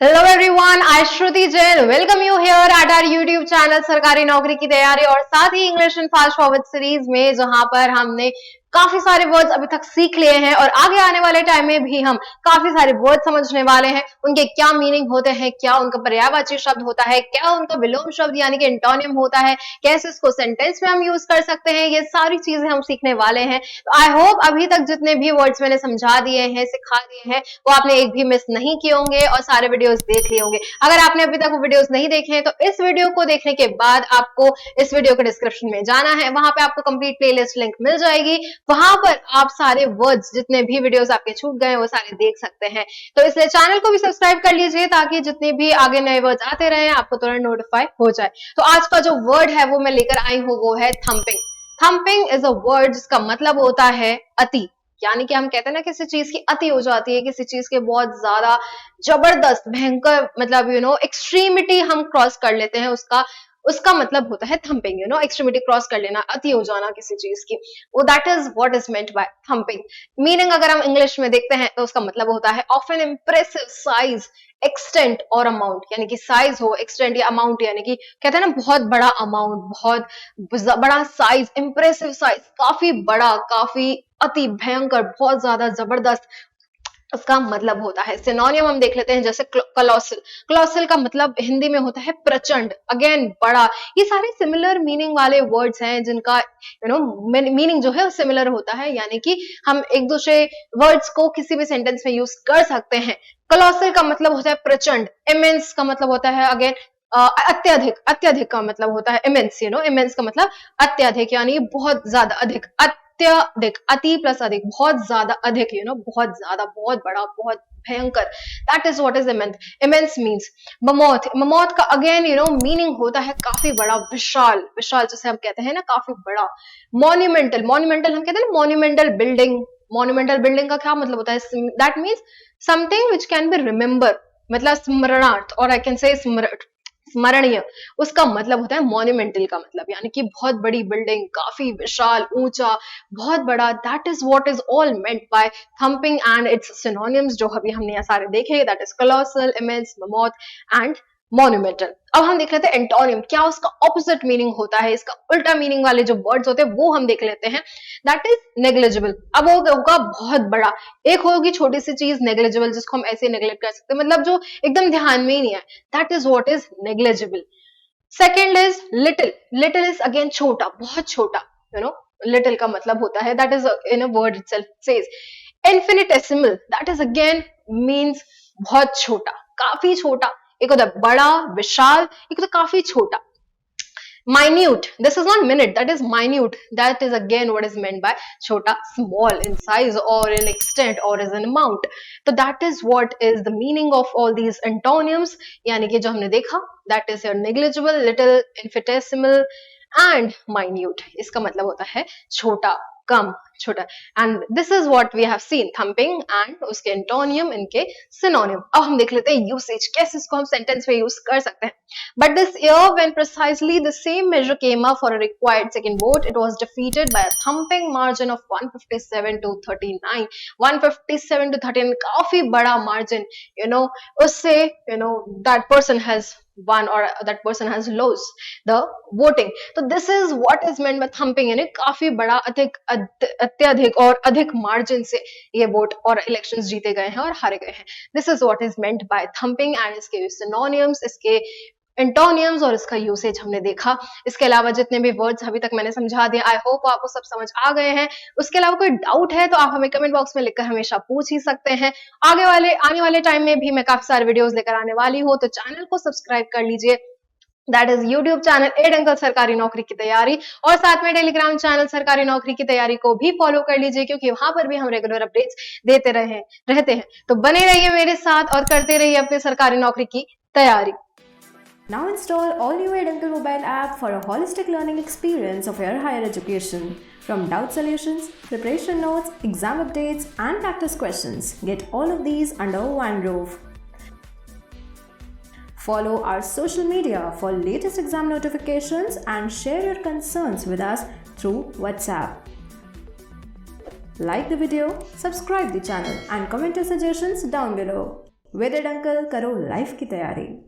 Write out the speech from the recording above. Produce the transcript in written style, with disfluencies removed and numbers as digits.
Hello everyone, I Shruti Jain welcome you here at our YouTube channel सरकारी नौकरी की तैयारी और साथ ही English and fast forward series में, जहां पर हमने काफी सारे वर्ड्स अभी तक सीख लिए हैं और आगे आने वाले टाइम में भी हम काफी सारे वर्ड समझने वाले हैं। उनके क्या मीनिंग होते हैं, क्या उनका पर्यायवाची शब्द होता है, क्या उनका विलोम शब्द यानी कि एंटोनियम होता है, कैसे इसको सेंटेंस में हम यूज कर सकते हैं, ये सारी चीजें हम सीखने वाले हैं। तो आई होप अभी तक जितने भी वर्ड्स मैंने समझा दिए हैं, सिखा दिए हैं, वो आपने एक भी मिस नहीं किए होंगे और सारे वीडियोस देख लिए होंगे। अगर आपने अभी तक वो वीडियोस नहीं देखे हैं तो इस वीडियो को देखने के बाद आपको इस वीडियो के डिस्क्रिप्शन में जाना है, वहां पे आपको कंप्लीट प्लेलिस्ट लिंक मिल जाएगी। वहां पर आप सारे वर्ड्स, जितने भी वीडियोस आपके छूट गए वो सारे देख सकते हैं। तो इसलिए चैनल को भी सब्सक्राइब कर लीजिए ताकि जितने भी आगे नए वर्ड्स आते रहे आपको तुरंत नोटिफाई हो जाए। तो आज का जो वर्ड है वो मैं लेकर आई हूँ, वो है thumping. Thumping is a word जिसका मतलब होता है अति, यानी कि हम कहते हैं ना किसी चीज की अति हो जाती है, किसी चीज के बहुत ज्यादा जबरदस्त भयंकर मतलब एक्सट्रीमिटी हम क्रॉस कर लेते हैं, उसका मतलब होता है थंपिंग। एक्सट्रीमिटी क्रॉस कर लेना, अति हो जाना किसी चीज की, वो that is what is meant by thumping. Meaning अगर हम इंग्लिश में देखते हैं तो उसका मतलब होता है of N impressive size, extent और अमाउंट, यानी कि साइज हो, एक्सटेंट या अमाउंट, यानी कि कहते हैं ना बहुत बड़ा अमाउंट, बहुत बड़ा साइज, इंप्रेसिव साइज, काफी बड़ा, काफी अति भयंकर, बहुत ज्यादा जबरदस्त उसका मतलब होता है। सिनोनियम हम देख लेते हैं, जैसे कलोसल। कलोसल का मतलब हिंदी में होता है प्रचंड, अगेन बड़ा। ये सारे सिमिलर मीनिंग वाले वर्ड्स हैं जिनका मीनिंग जो है सिमिलर होता है, यानी कि हम एक दूसरे वर्ड्स को किसी भी सेंटेंस में यूज कर सकते हैं। कलोसल का मतलब होता है प्रचंड, इमेंस का मतलब होता है अगेन अत्यधिक, अत्यधिक का मतलब होता है इमेंस। इमेंस का मतलब अत्यधिक, यानी बहुत ज्यादा अधिक, अत्यधिक, अति प्लस अधिक, बहुत ज्यादा अधिक, बहुत ज्यादा, बहुत बड़ा, बहुत भयंकर, that is what is immense. Immense means mammoth. Mammoth का अगेन मीनिंग होता है काफी बड़ा, विशाल, विशाल जैसे हम कहते हैं ना काफी बड़ा। मॉन्यूमेंटल, मॉन्यूमेंटल हम कहते हैं ना मॉन्यूमेंटल बिल्डिंग। मॉन्यूमेंटल बिल्डिंग का क्या मतलब होता है? That means something which can be remember, मतलब स्मरणार्थ, और आई कैन से स्मरणीय, उसका मतलब होता है मॉन्यूमेंटल का मतलब, यानी कि बहुत बड़ी बिल्डिंग, काफी विशाल, ऊंचा, बहुत बड़ा। That is what is all meant by thumping and its synonyms, जो अभी हमने यहाँ सारे देखे, that is colossal, immense, mammoth and monumental. अब हम देख लेते हैं एंटोनियम, क्या उसका ऑपोजिट मीनिंग होता है, इसका उल्टा मीनिंग वाले जो वर्ड्स होते हैं वो हम देख लेते हैं। That is negligible. अब वो होगा बहुत बड़ा, एक होगी छोटी सी चीज नेग्लिजिबल, जिसको हम ऐसे नेग्लेक्ट कर सकते हैं, मतलब जो एकदम ध्यान में ही नहीं है, that is what is negligible. Second is little. Little is again छोटा, बहुत छोटा, लिटिल का मतलब होता है, that is in a word itself says infinitesimal, that is again means बहुत छोटा, काफी छोटा। एक होता है बड़ा, विशाल, एक होता है काफी छोटा। minute, this is not minute, that is minute, that is again what is meant by chota, small in size or in extent or as an amount. So that is what is the meaning of all these antonyms, यानी कि जो हमने देखा, that is your negligible, little, infinitesimal and minute, इसका मतलब होता है छोटा, कम, छोटा। And this is what we have seen, thumping and उसके एंटोनियम, इनके सिनोनियम। अब हम देख लेते हैं यूसेज, कैसे इसको हम सेंटेंस में यूज कर सकते हैं। But this year when precisely the same measure came up for a required second vote, it was defeated by a thumping margin of 157 to 39। 157 to 39, काफी बड़ा मार्जिन, उससे that person has won or that person has lost the voting. तो this is what is meant by thumping, यानी काफी बड़ा, अत्यधिक और अधिक मार्जिन से ये वोट और इलेक्शंस जीते गए हैं और हारे गए हैं। This is what is meant by thumping and इसके सिनोनिम्स, इसके एंटोनियम्स और इसका यूसेज हमने देखा। इसके अलावा जितने भी वर्ड्स अभी तक मैंने समझा दिए, आई होप आपको सब समझ आ गए हैं। उसके अलावा कोई डाउट है तो आप हमें कमेंट बॉक्स में लिखकर हमेशा पूछ ही सकते हैं। आने वाले टाइम में भी मैं काफी सारे वीडियोस लेकर आने वाली हूँ, तो चैनल को सब्सक्राइब कर लीजिए, दैट इज यूट्यूब चैनल एड अंकल सरकारी नौकरी की तैयारी, और साथ में टेलीग्राम चैनल सरकारी नौकरी की तैयारी को भी फॉलो कर लीजिए, क्योंकि वहां पर भी हम रेगुलर अपडेट्स देते रहते हैं। तो बने रहिए मेरे साथ और करते रहिए अपनी सरकारी नौकरी की तैयारी। Now install all new Eduncle mobile app for a holistic learning experience of your higher education. From doubt solutions, preparation notes, exam updates, and practice questions, get all of these under one roof. Follow our social media for latest exam notifications and share your concerns with us through WhatsApp. Like the video, subscribe the channel, and comment your suggestions down below. Ved uncle, करो life की तैयारी।